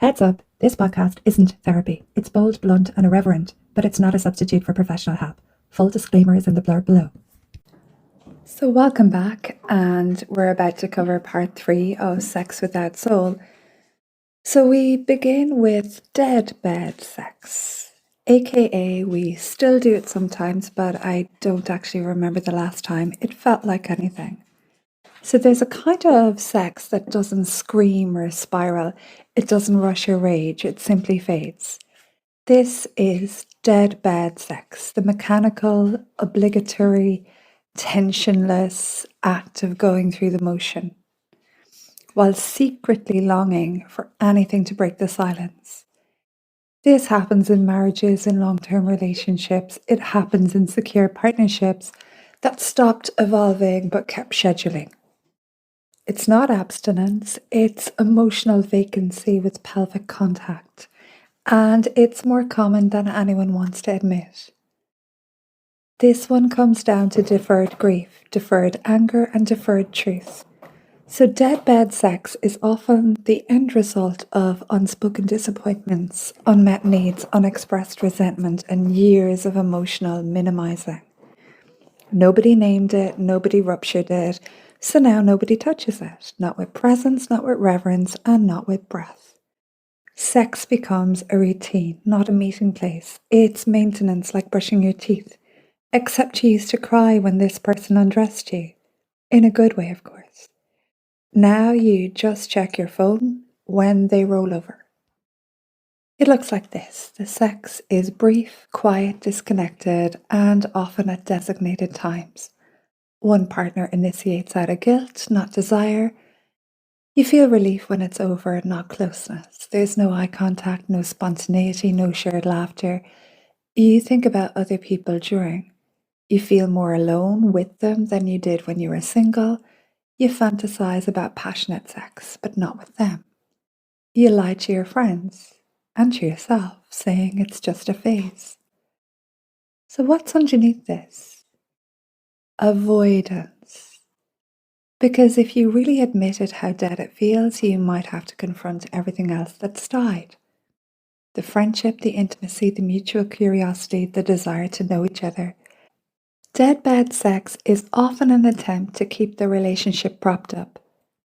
Heads up, this podcast isn't therapy. It's bold, blunt, and irreverent, but it's not a substitute for professional help. Full disclaimer is in the blurb below. So welcome back, and we're about to cover part 3 of Sex Without Soul. So we begin with dead bed sex, aka we still do it sometimes, but I don't actually remember the last time it felt like anything. So there's a kind of sex that doesn't scream or spiral. It doesn't rush or rage. It simply fades. This is dead bed sex, the mechanical, obligatory, tensionless act of going through the motion, while secretly longing for anything to break the silence. This happens in marriages and long-term relationships. It happens in secure partnerships that stopped evolving but kept scheduling. It's not abstinence, it's emotional vacancy with pelvic contact, and it's more common than anyone wants to admit. This one comes down to deferred grief, deferred anger, and deferred truth. So dead bed sex is often the end result of unspoken disappointments, unmet needs, unexpressed resentment, and years of emotional minimizing. Nobody named it, nobody ruptured it, so now nobody touches it, not with presence, not with reverence, and not with breath. Sex becomes a routine, not a meeting place. It's maintenance like brushing your teeth, except you used to cry when this person undressed you. In a good way, of course. Now you just check your phone when they roll over. It looks like this. The sex is brief, quiet, disconnected, and often at designated times. One partner initiates out of guilt, not desire. You feel relief when it's over, not closeness. There's no eye contact, no spontaneity, no shared laughter. You think about other people during. You feel more alone with them than you did when you were single. You fantasize about passionate sex, but not with them. You lie to your friends and to yourself, saying it's just a phase. So what's underneath this? Avoidance. Because if you really admitted how dead it feels, you might have to confront everything else that's died. The friendship, the intimacy, the mutual curiosity, the desire to know each other. Dead bed sex is often an attempt to keep the relationship propped up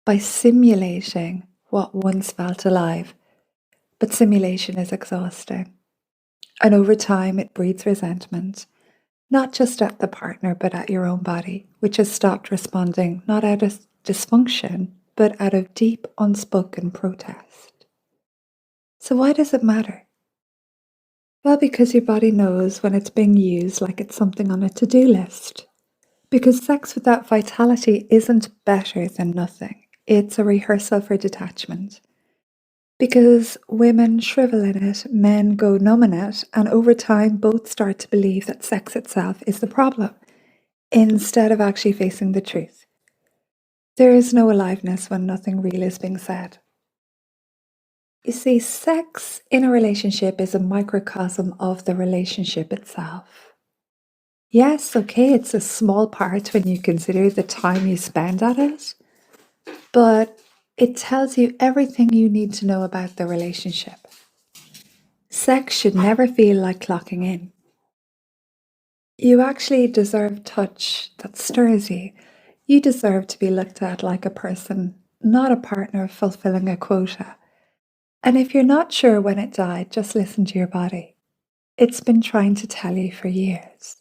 by simulating what once felt alive. But simulation is exhausting. And over time, it breeds resentment. Not just at the partner, but at your own body, which has stopped responding not out of dysfunction, but out of deep, unspoken protest. So why does it matter? Well, because your body knows when it's being used like it's something on a to-do list. Because sex without vitality isn't better than nothing. It's a rehearsal for detachment. Because women shrivel in it, men go numb in it, and over time both start to believe that sex itself is the problem, instead of actually facing the truth. There is no aliveness when nothing real is being said. You see, sex in a relationship is a microcosm of the relationship itself. Yes, okay, it's a small part when you consider the time you spend at it, but it tells you everything you need to know about the relationship. Sex should never feel like clocking in. You actually deserve touch that stirs you. You deserve to be looked at like a person, not a partner fulfilling a quota. And if you're not sure when it died, just listen to your body. It's been trying to tell you for years.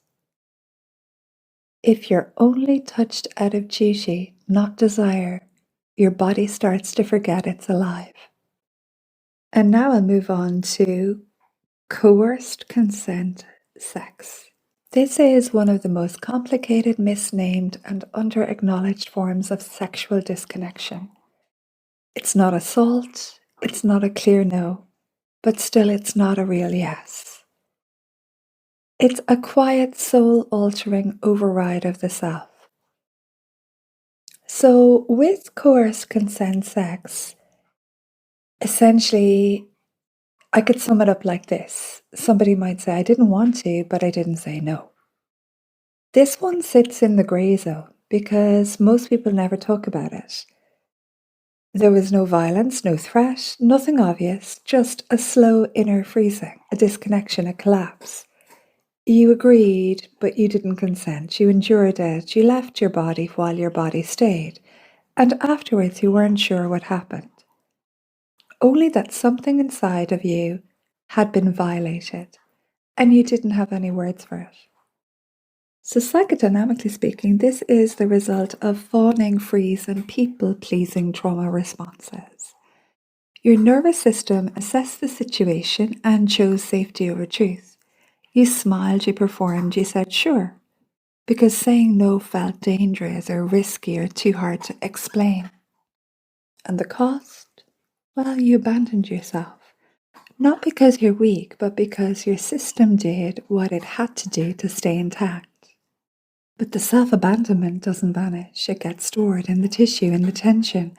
If you're only touched out of duty, not desire, your body starts to forget it's alive. And now I'll move on to coerced consent sex. This is one of the most complicated, misnamed, and under-acknowledged forms of sexual disconnection. It's not assault, it's not a clear no, but still it's not a real yes. It's a quiet, soul-altering override of the self. So with coerced consent sex, essentially, I could sum it up like this. Somebody might say, I didn't want to, but I didn't say no. This one sits in the grey zone because most people never talk about it. There was no violence, no threat, nothing obvious, just a slow inner freezing, a disconnection, a collapse. You agreed, but you didn't consent. You endured it. You left your body while your body stayed. And afterwards, you weren't sure what happened. Only that something inside of you had been violated, and you didn't have any words for it. So psychodynamically speaking, this is the result of fawning, freeze, and people-pleasing trauma responses. Your nervous system assessed the situation and chose safety over truth. You smiled, you performed, you said sure, because saying no felt dangerous or risky or too hard to explain. And the cost? Well, you abandoned yourself. Not because you're weak, but because your system did what it had to do to stay intact. But the self-abandonment doesn't vanish. It gets stored in the tissue, in the tension,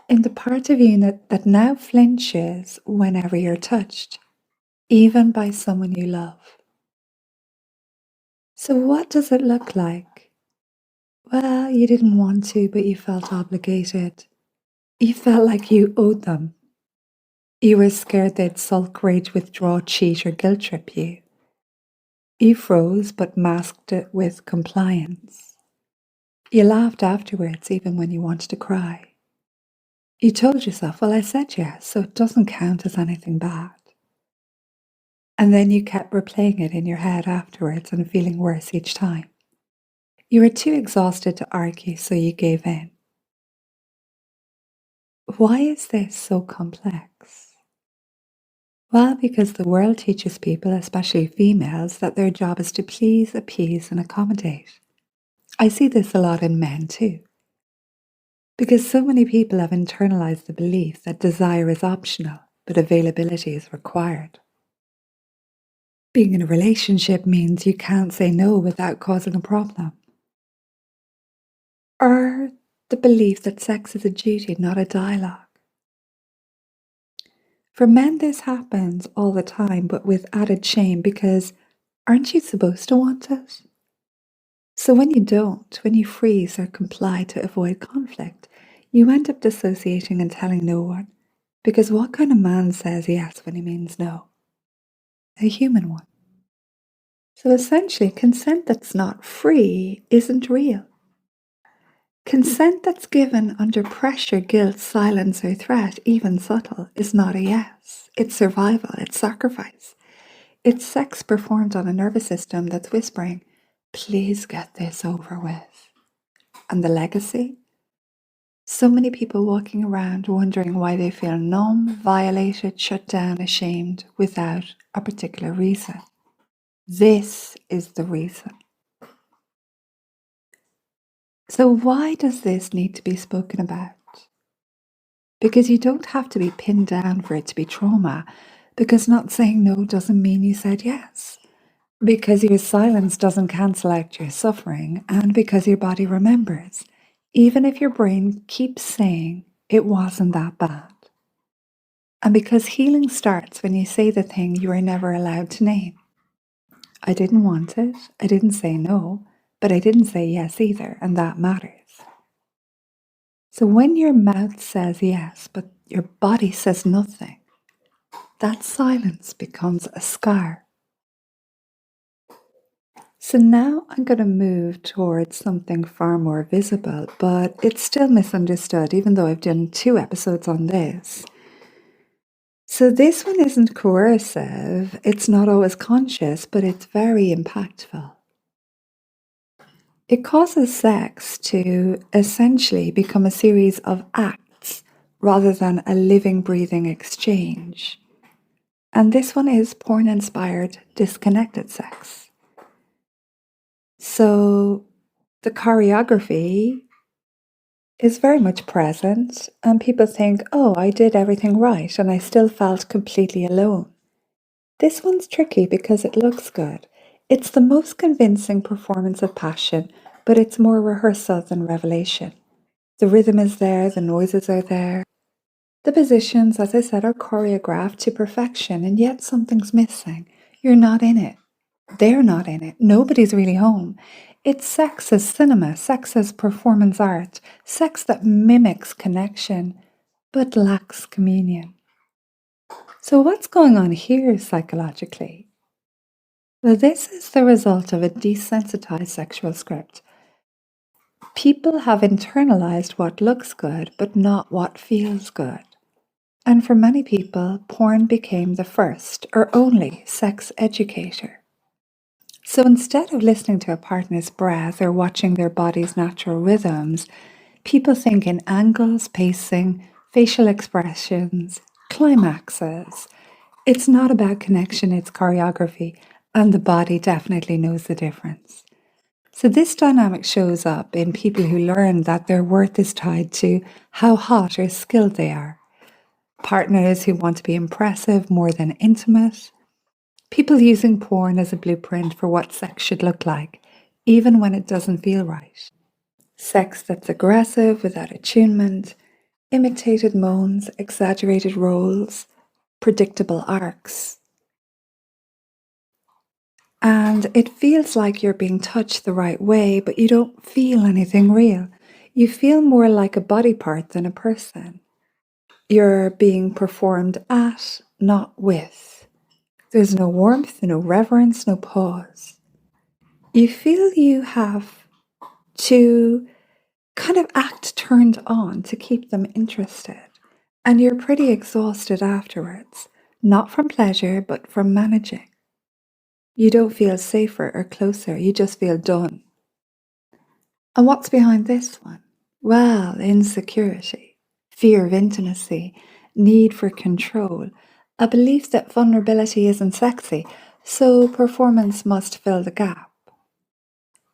in the part of you that now flinches whenever you're touched, even by someone you love. So what does it look like? Well, you didn't want to, but you felt obligated. You felt like you owed them. You were scared they'd sulk, rage, withdraw, cheat, or guilt trip you. You froze, but masked it with compliance. You laughed afterwards, even when you wanted to cry. You told yourself, well, I said yes, so it doesn't count as anything bad. And then you kept replaying it in your head afterwards and feeling worse each time. You were too exhausted to argue, so you gave in. Why is this so complex? Well, because the world teaches people, especially females, that their job is to please, appease, and accommodate. I see this a lot in men too. Because so many people have internalized the belief that desire is optional, but availability is required. Being in a relationship means you can't say no without causing a problem. Or the belief that sex is a duty, not a dialogue. For men, this happens all the time, but with added shame, because aren't you supposed to want it? So when you don't, when you freeze or comply to avoid conflict, you end up dissociating and telling no one. Because what kind of man says yes when he means no? A human one. So essentially, consent that's not free isn't real. Consent that's given under pressure, guilt, silence, or threat, even subtle, is not a yes. It's survival, it's sacrifice. It's sex performed on a nervous system that's whispering, please get this over with. And the legacy? So many people walking around wondering why they feel numb, violated, shut down, ashamed, without a particular reason. This is the reason. So why does this need to be spoken about? Because you don't have to be pinned down for it to be trauma, because not saying no doesn't mean you said yes, because your silence doesn't cancel out your suffering, and because your body remembers, even if your brain keeps saying it wasn't that bad. And because healing starts when you say the thing you were never allowed to name. I didn't want it, I didn't say no, but I didn't say yes either, and that matters. So when your mouth says yes, but your body says nothing, that silence becomes a scar. So now I'm going to move towards something far more visible, but it's still misunderstood, even though I've done 2 episodes on this. So this one isn't coercive, it's not always conscious, but it's very impactful. It causes sex to essentially become a series of acts rather than a living, breathing exchange. And this one is porn-inspired, disconnected sex. So the choreography is very much present, and people think, oh, I did everything right, and I still felt completely alone. This one's tricky because it looks good. It's the most convincing performance of passion, but it's more rehearsal than revelation. The rhythm is there, the noises are there. The positions, as I said, are choreographed to perfection, and yet something's missing. You're not in it. They're not in it. Nobody's really home. It's sex as cinema, sex as performance art, sex that mimics connection, but lacks communion. So what's going on here psychologically? Well, this is the result of a desensitized sexual script. People have internalized what looks good, but not what feels good. And for many people, porn became the first or only sex educator. So instead of listening to a partner's breath or watching their body's natural rhythms, people think in angles, pacing, facial expressions, climaxes. It's not about connection, it's choreography, and the body definitely knows the difference. So this dynamic shows up in people who learn that their worth is tied to how hot or skilled they are. Partners who want to be impressive more than intimate. People using porn as a blueprint for what sex should look like, even when it doesn't feel right. Sex that's aggressive without attunement, imitated moans, exaggerated roles, predictable arcs. And it feels like you're being touched the right way, but you don't feel anything real. You feel more like a body part than a person. You're being performed at, not with. There's no warmth, no reverence, no pause. You feel you have to kind of act turned on to keep them interested. And you're pretty exhausted afterwards, not from pleasure, but from managing. You don't feel safer or closer, you just feel done. And what's behind this one? Well, insecurity, fear of intimacy, need for control, a belief that vulnerability isn't sexy, so performance must fill the gap.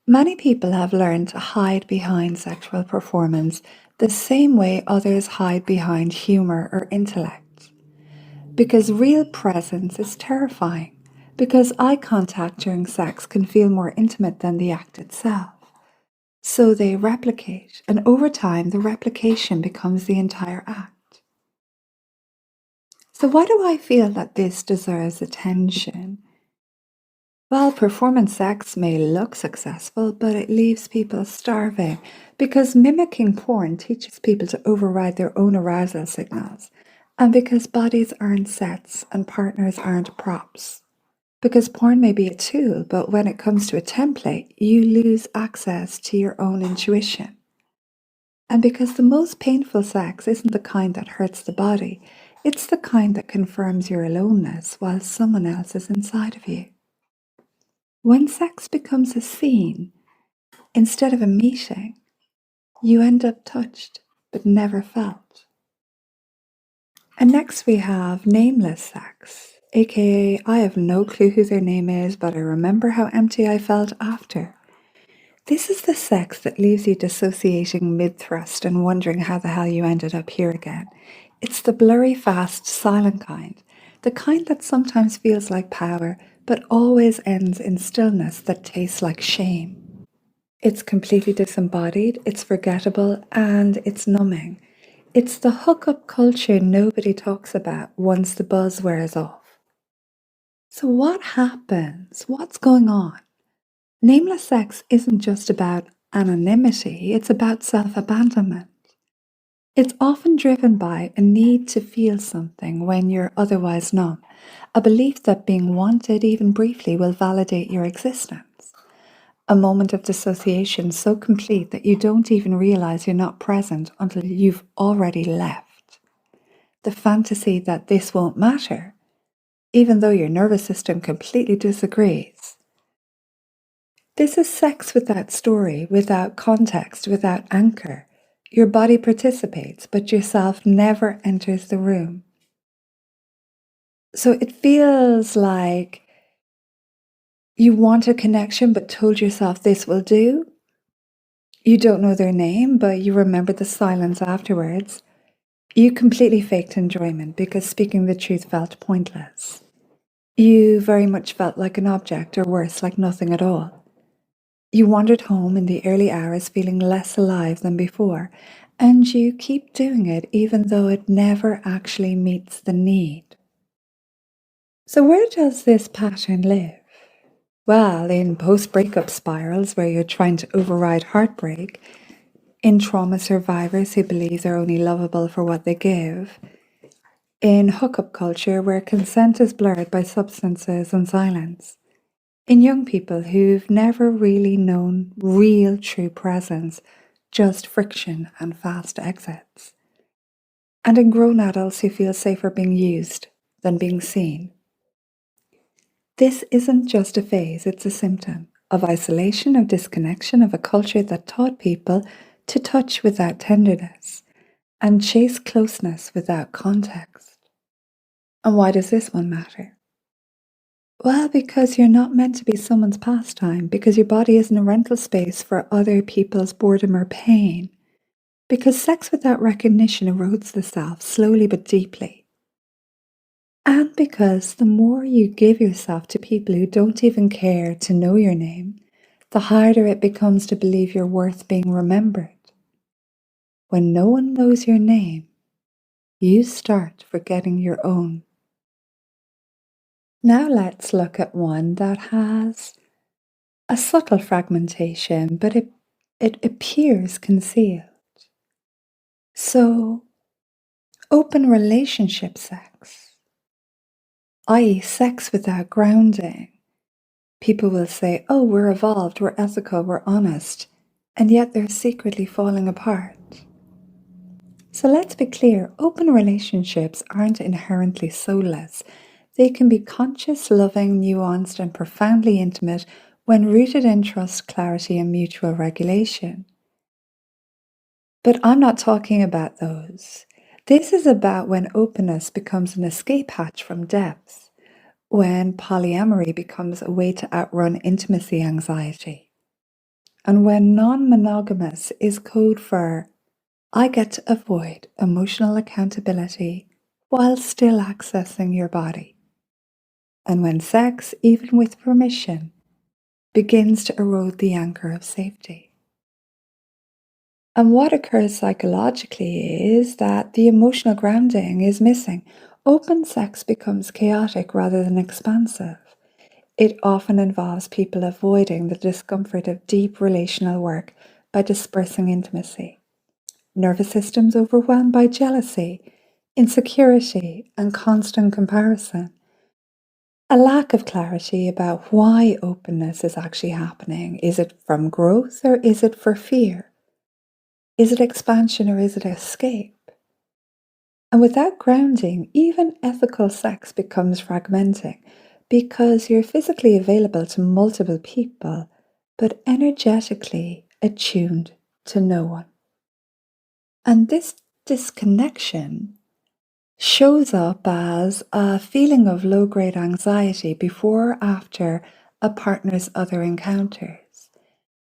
Many people have learned to hide behind sexual performance the same way others hide behind humour or intellect. Because real presence is terrifying, because eye contact during sex can feel more intimate than the act itself. So they replicate, and over time, the replication becomes the entire act. So why do I feel that this deserves attention? Well, performance sex may look successful, but it leaves people starving because mimicking porn teaches people to override their own arousal signals, and because bodies aren't sets and partners aren't props. Because porn may be a tool, but when it comes to a template, you lose access to your own intuition. And because the most painful sex isn't the kind that hurts the body, it's the kind that confirms your aloneness while someone else is inside of you. When sex becomes a scene instead of a meeting, you end up touched but never felt. And next we have nameless sex, aka I have no clue who their name is, but I remember how empty I felt after. This is the sex that leaves you dissociating mid-thrust and wondering how the hell you ended up here again. It's the blurry, fast, silent kind, the kind that sometimes feels like power, but always ends in stillness that tastes like shame. It's completely disembodied, it's forgettable, and it's numbing. It's the hookup culture nobody talks about once the buzz wears off. So what happens? What's going on? Nameless sex isn't just about anonymity, it's about self-abandonment. It's often driven by a need to feel something when you're otherwise numb, a belief that being wanted even briefly will validate your existence. A moment of dissociation so complete that you don't even realize you're not present until you've already left. The fantasy that this won't matter, even though your nervous system completely disagrees. This is sex without story, without context, without anchor. Your body participates, but yourself never enters the room. So it feels like you want a connection, but told yourself this will do. You don't know their name, but you remember the silence afterwards. You completely faked enjoyment because speaking the truth felt pointless. You very much felt like an object, or worse, like nothing at all. You wandered home in the early hours feeling less alive than before, and you keep doing it even though it never actually meets the need. So where does this pattern live? Well, in post-breakup spirals where you're trying to override heartbreak, in trauma survivors who believe they're only lovable for what they give, in hookup culture where consent is blurred by substances and silence, in young people who've never really known real true presence, just friction and fast exits, and in grown adults who feel safer being used than being seen. This isn't just a phase, it's a symptom of isolation, of disconnection, of a culture that taught people to touch without tenderness and chase closeness without context. And why does this one matter? Well, because you're not meant to be someone's pastime, because your body isn't a rental space for other people's boredom or pain, because sex without recognition erodes the self slowly but deeply. And because the more you give yourself to people who don't even care to know your name, the harder it becomes to believe you're worth being remembered. When no one knows your name, you start forgetting your own. Now let's look at one that has a subtle fragmentation, but it appears concealed. So, open relationship sex, i.e. sex without grounding. People will say, oh, we're evolved, we're ethical, we're honest, and yet they're secretly falling apart. So let's be clear, open relationships aren't inherently soulless. They can be conscious, loving, nuanced, and profoundly intimate when rooted in trust, clarity, and mutual regulation. But I'm not talking about those. This is about when openness becomes an escape hatch from depth, when polyamory becomes a way to outrun intimacy anxiety, and when non-monogamous is code for I get to avoid emotional accountability while still accessing your body, and when sex, even with permission, begins to erode the anchor of safety. And what occurs psychologically is that the emotional grounding is missing. Open sex becomes chaotic rather than expansive. It often involves people avoiding the discomfort of deep relational work by dispersing intimacy. Nervous systems overwhelmed by jealousy, insecurity, and constant comparison. A lack of clarity about why openness is actually happening. Is it from growth or is it for fear? Is it expansion or is it escape? And without grounding, even ethical sex becomes fragmenting because you're physically available to multiple people, but energetically attuned to no one. And this disconnection shows up as a feeling of low-grade anxiety before or after a partner's other encounters.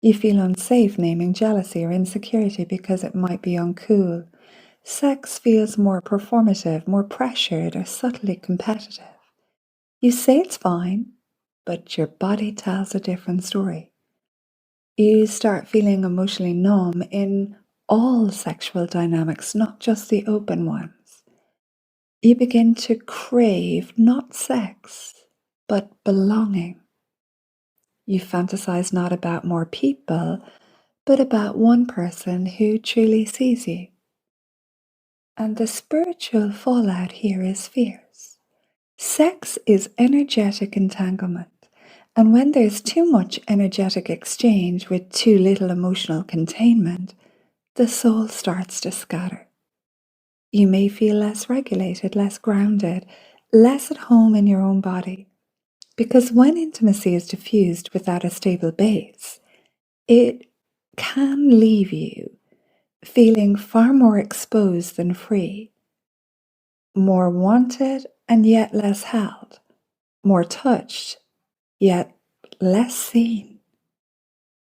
You feel unsafe naming jealousy or insecurity because it might be uncool. Sex feels more performative, more pressured, or subtly competitive. You say it's fine, but your body tells a different story. You start feeling emotionally numb in all sexual dynamics, not just the open ones. You begin to crave not sex, but belonging. You fantasize not about more people, but about one person who truly sees you. And the spiritual fallout here is fierce. Sex is energetic entanglement, and when there's too much energetic exchange with too little emotional containment, the soul starts to scatter. You may feel less regulated, less grounded, less at home in your own body, because when intimacy is diffused without a stable base, it can leave you feeling far more exposed than free, more wanted and yet less held, more touched yet less seen,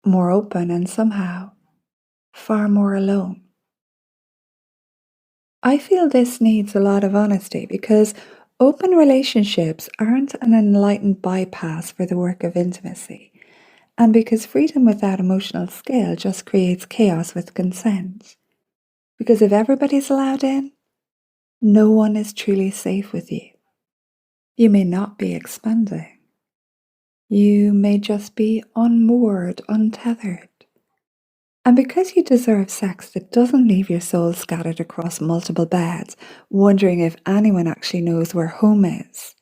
more open and somehow far more alone. I feel this needs a lot of honesty because open relationships aren't an enlightened bypass for the work of intimacy, and because freedom without emotional scale just creates chaos with consent. Because if everybody's allowed in, no one is truly safe with you. You may not be expanding. You may just be unmoored, untethered. And because you deserve sex that doesn't leave your soul scattered across multiple beds, wondering if anyone actually knows where home is,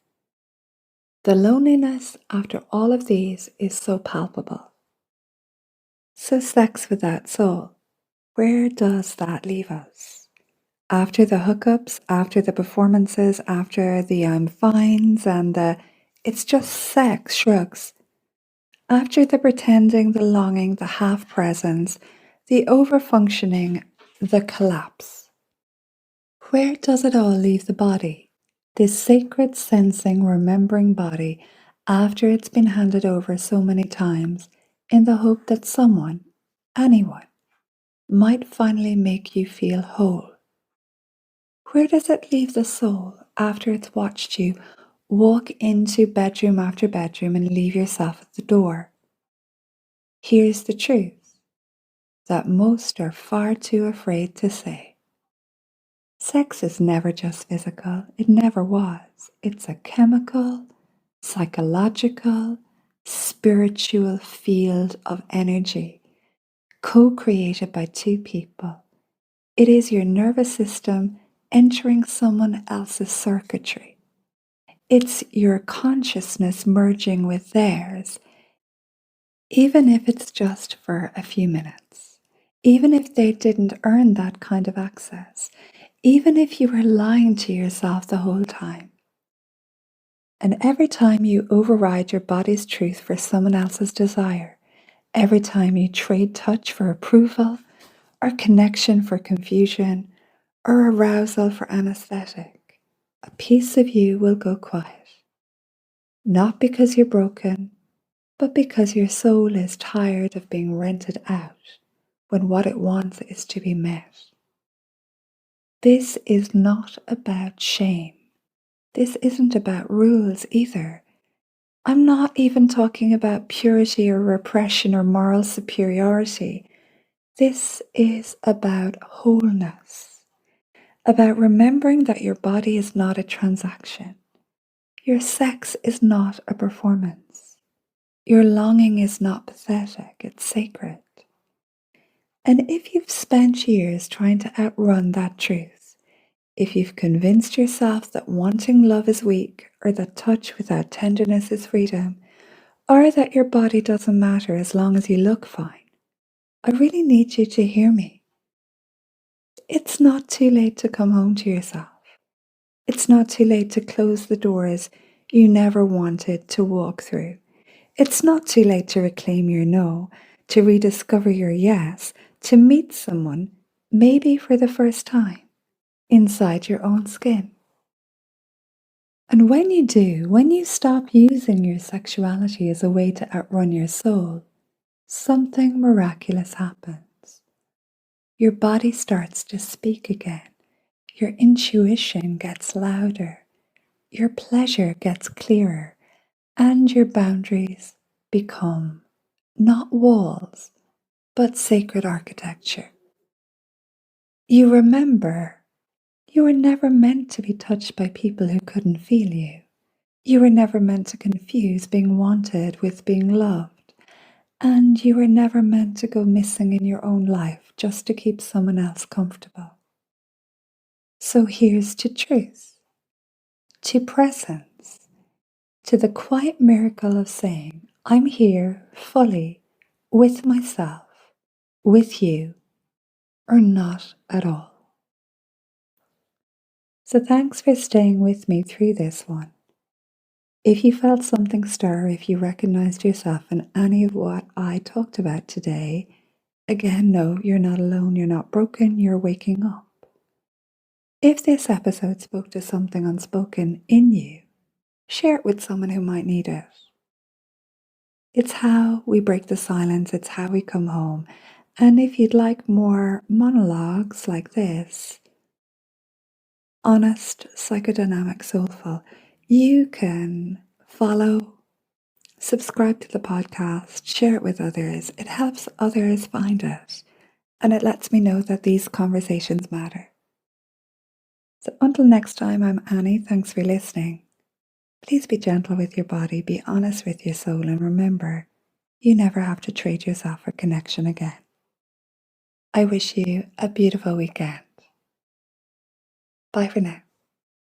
the loneliness after all of these is so palpable. So sex without soul, where does that leave us? After the hookups, after the performances, after the I'm fines and the it's just sex shrugs, after the pretending, the longing, the half presence, the over-functioning, the collapse, where does it all leave the body? This sacred sensing, remembering body after it's been handed over so many times in the hope that someone, anyone, might finally make you feel whole. Where does it leave the soul after it's watched you walk into bedroom after bedroom and leave yourself at the door? Here's the truth that most are far too afraid to say. Sex is never just physical. It never was. It's a chemical, psychological, spiritual field of energy co-created by two people. It is your nervous system entering someone else's circuitry. It's your consciousness merging with theirs, even if it's just for a few minutes, even if they didn't earn that kind of access, even if you were lying to yourself the whole time. And every time you override your body's truth for someone else's desire, every time you trade touch for approval, or connection for confusion, or arousal for anesthetic, a piece of you will go quiet. Not because you're broken, but because your soul is tired of being rented out when what it wants is to be met. This is not about shame. This isn't about rules either. I'm not even talking about purity or repression or moral superiority. This is about wholeness, about remembering that your body is not a transaction. Your sex is not a performance. Your longing is not pathetic, it's sacred. And if you've spent years trying to outrun that truth, if you've convinced yourself that wanting love is weak, or that touch without tenderness is freedom, or that your body doesn't matter as long as you look fine, I really need you to hear me. It's not too late to come home to yourself. It's not too late to close the doors you never wanted to walk through. It's not too late to reclaim your no, to rediscover your yes, to meet someone, maybe for the first time, inside your own skin. And when you do, when you stop using your sexuality as a way to outrun your soul, something miraculous happens. Your body starts to speak again. Your intuition gets louder. Your pleasure gets clearer. And your boundaries become not walls, but sacred architecture. You remember you were never meant to be touched by people who couldn't feel you. You were never meant to confuse being wanted with being loved. And you were never meant to go missing in your own life just to keep someone else comfortable. So here's to truth, to presence, to the quiet miracle of saying, I'm here fully with myself, with you, or not at all. So thanks for staying with me through this one. If you felt something stir, if you recognized yourself in any of what I talked about today, again, no, you're not alone, you're not broken, you're waking up. If this episode spoke to something unspoken in you, share it with someone who might need it. It's how we break the silence, it's how we come home. And if you'd like more monologues like this, honest, psychodynamic, soulful, you can follow, subscribe to the podcast, share it with others. It helps others find it, and it lets me know that these conversations matter. So until next time, I'm Annie. Thanks for listening. Please be gentle with your body, be honest with your soul, and remember, you never have to trade yourself for connection again. I wish you a beautiful weekend. Bye for now.